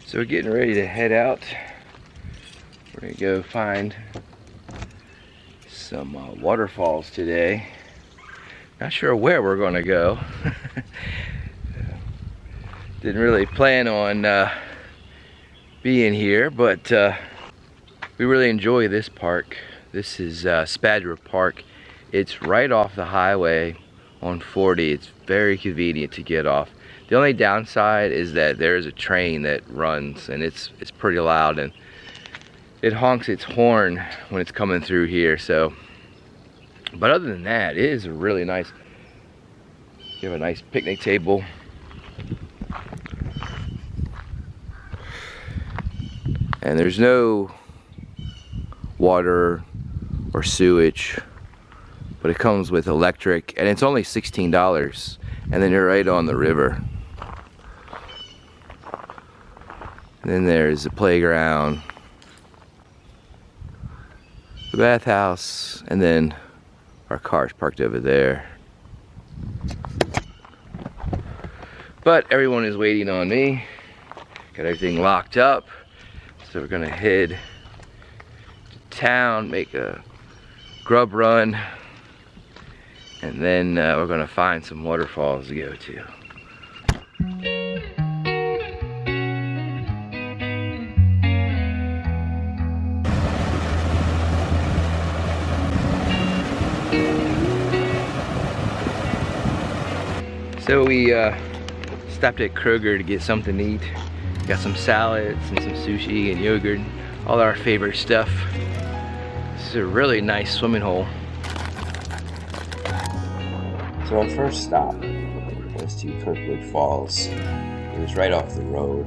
So we're getting ready to head out. We're gonna go find some waterfalls today. Not sure where we're gonna go. Didn't really plan on being here, but we really enjoy this park. This is Spadra Park. It's right off the highway on 40. It's very convenient to get off. The only downside is that there is a train that runs, and it's pretty loud, and it honks its horn when it's coming through here. So, but other than that, it is really nice. You have a nice picnic table. And there's no water or sewage, but it comes with electric, and it's only $16, and then you're right on the river. And then there's the playground, the bathhouse, and then our car's parked over there. But everyone is waiting on me. Got everything locked up. So we're gonna head to town, make a grub run, and then we're gonna find some waterfalls to go to. So we stopped at Kroger to get something to eat. Got some salads and some sushi and yogurt, all our favorite stuff. This is a really nice swimming hole. So our first stop was to Kirkwood Falls. It was right off the road.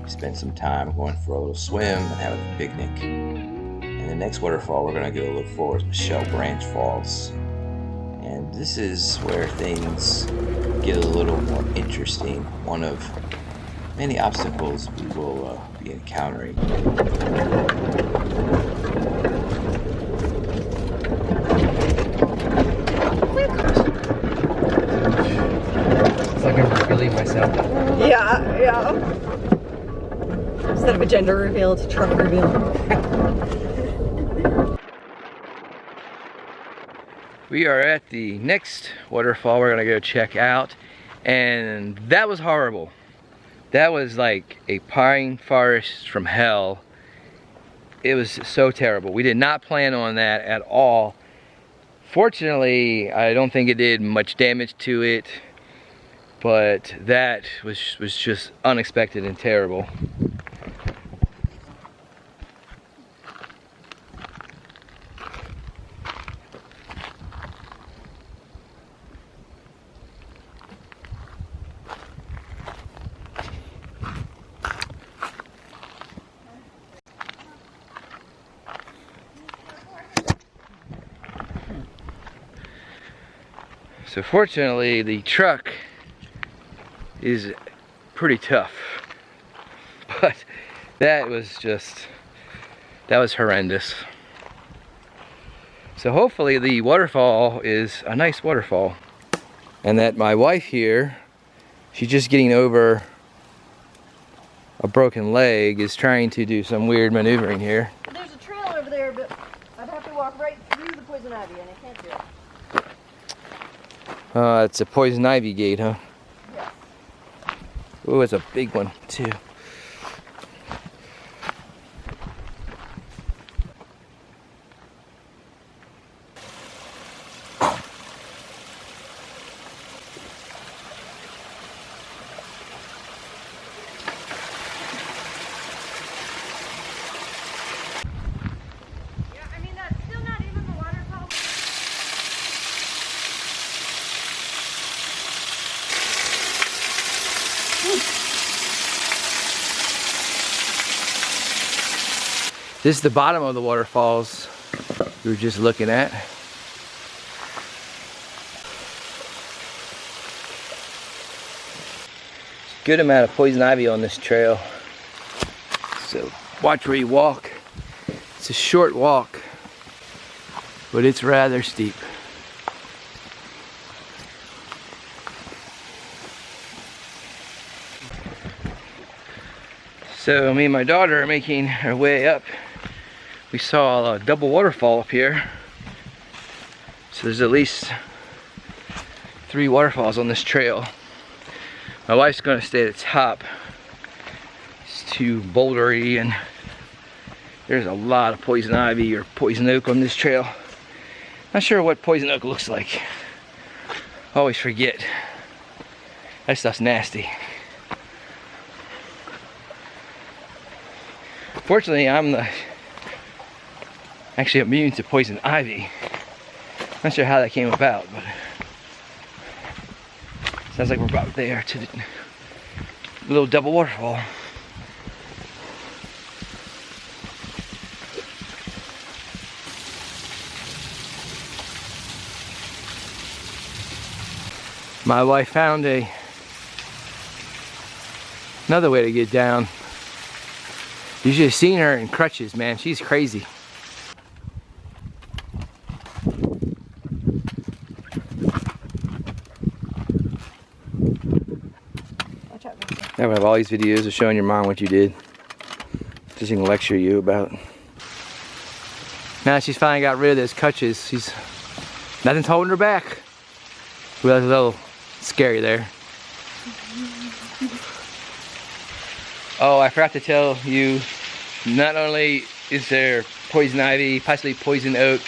We spent some time going for a little swim and having a picnic. And the next waterfall we're gonna go look for is Michelle Branch Falls. And this is where things get a little more interesting. One of many obstacles we will be encountering. It's like I'm revealing myself. Yeah. Instead of a gender reveal, it's a truck reveal. We are at the next waterfall we're gonna go check out, and that was horrible. That was like a pine forest from hell. It was so terrible. We did not plan on that at all. Fortunately, I don't think it did much damage to it, but that was just unexpected and terrible. So fortunately, the truck is pretty tough, but that was horrendous. So hopefully the waterfall is a nice waterfall, and that my wife here, she's just getting over a broken leg, is trying to do some weird maneuvering here. There's a trail over there, but I'd have to walk right through the poison ivy, and I can't do it. It's a poison ivy gate, huh? Yeah. Oh, it's a big one too. This is the bottom of the waterfalls we were just looking at. Good amount of poison ivy on this trail. So watch where you walk. It's a short walk, but it's rather steep. So me and my daughter are making our way up. We saw a double waterfall up here. So there's at least 3 waterfalls on this trail. My wife's gonna stay at the top. It's too bouldery and there's a lot of poison ivy or poison oak on this trail. Not sure what poison oak looks like. Always forget. That stuff's nasty. Fortunately, I'm actually immune to poison ivy. Not sure how that came about, but sounds like we're about there to the little double waterfall. My wife found another way to get down. You should have seen her in crutches, man. She's crazy. Watch out, Vicky. I have all these videos of showing your mom what you did. Just she can lecture you about. Now she's finally got rid of those crutches. Nothing's holding her back. Well, that's a little scary there. Oh, I forgot to tell you, not only is there poison ivy, possibly poison oak,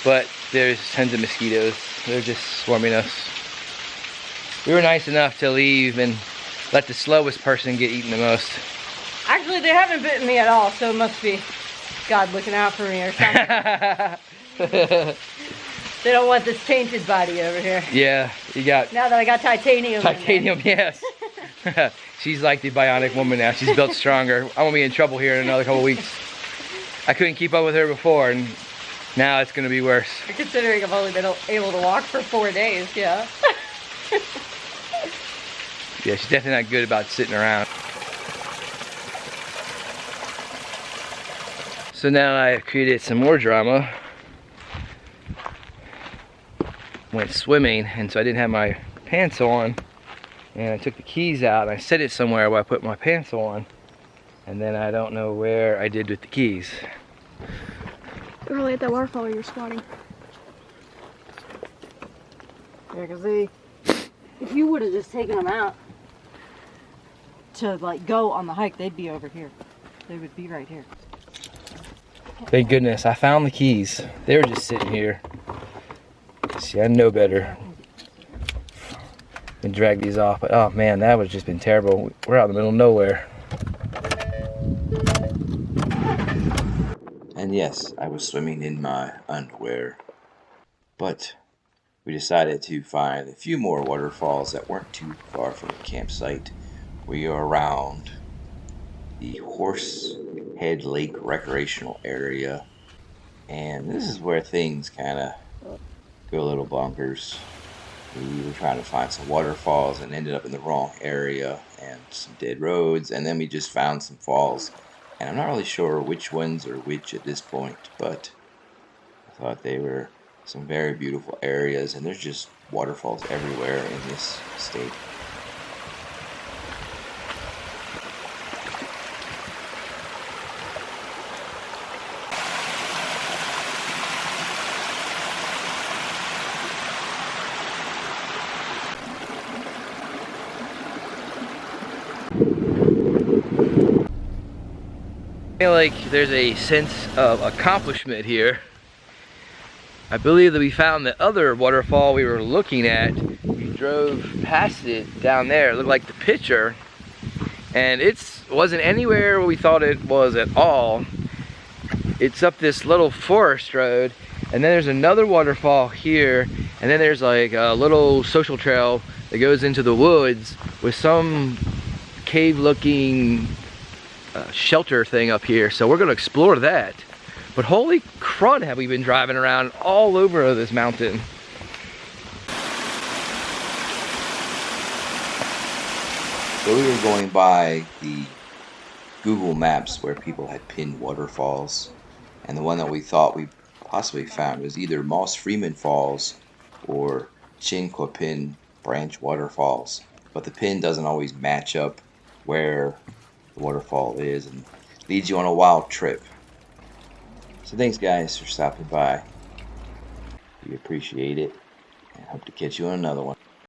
but there's tons of mosquitoes. They're just swarming us. We were nice enough to leave and let the slowest person get eaten the most. Actually, they haven't bitten me at all, so it must be God looking out for me or something. They don't want this tainted body over here. Yeah, you got... Now that I got titanium. Titanium, yes. She's like the bionic woman now. She's built stronger. I'm gonna be in trouble here in another couple weeks. I couldn't keep up with her before, and now it's gonna be worse. Considering I've only been able to walk for 4 days, yeah. Yeah, she's definitely not good about sitting around. So now I created some more drama. Went swimming, and so I didn't have my pants on, and I took the keys out and I set it somewhere where I put my pants on, and then I don't know where I did with the keys. You're really at that waterfall where you're squatting. Yeah, because if you would have just taken them out to like go on the hike, they'd be over here. They would be right here. Thank goodness I found the keys. They were just sitting here. See, I know better than drag these off, but oh man, that would just been terrible. We're out in the middle of nowhere. And yes, I was swimming in my underwear, but we decided to find a few more waterfalls that weren't too far from the campsite. We are around the Horsehead Lake recreational area, and this is where things kind of go a little bonkers. We were trying to find some waterfalls and ended up in the wrong area and some dead roads, and then we just found some falls, and I'm not really sure which ones are which at this point, but I thought they were some very beautiful areas, and there's just waterfalls everywhere in this state. I feel like there's a sense of accomplishment here. I believe that we found the other waterfall we were looking at. We drove past it down there. It looked like the picture, and it wasn't anywhere we thought it was at all. It's up this little forest road, and then there's another waterfall here, and then there's like a little social trail that goes into the woods with some cave-looking shelter thing up here, so we're gonna explore that. But holy crud, have we been driving around all over this mountain. So we were going by the Google Maps where people had pinned waterfalls, and the one that we thought we possibly found was either Moss Freeman Falls or Chinquapin Branch Waterfalls, but the pin doesn't always match up where the waterfall is and leads you on a wild trip. So thanks guys for stopping by. We appreciate it and hope to catch you on another one.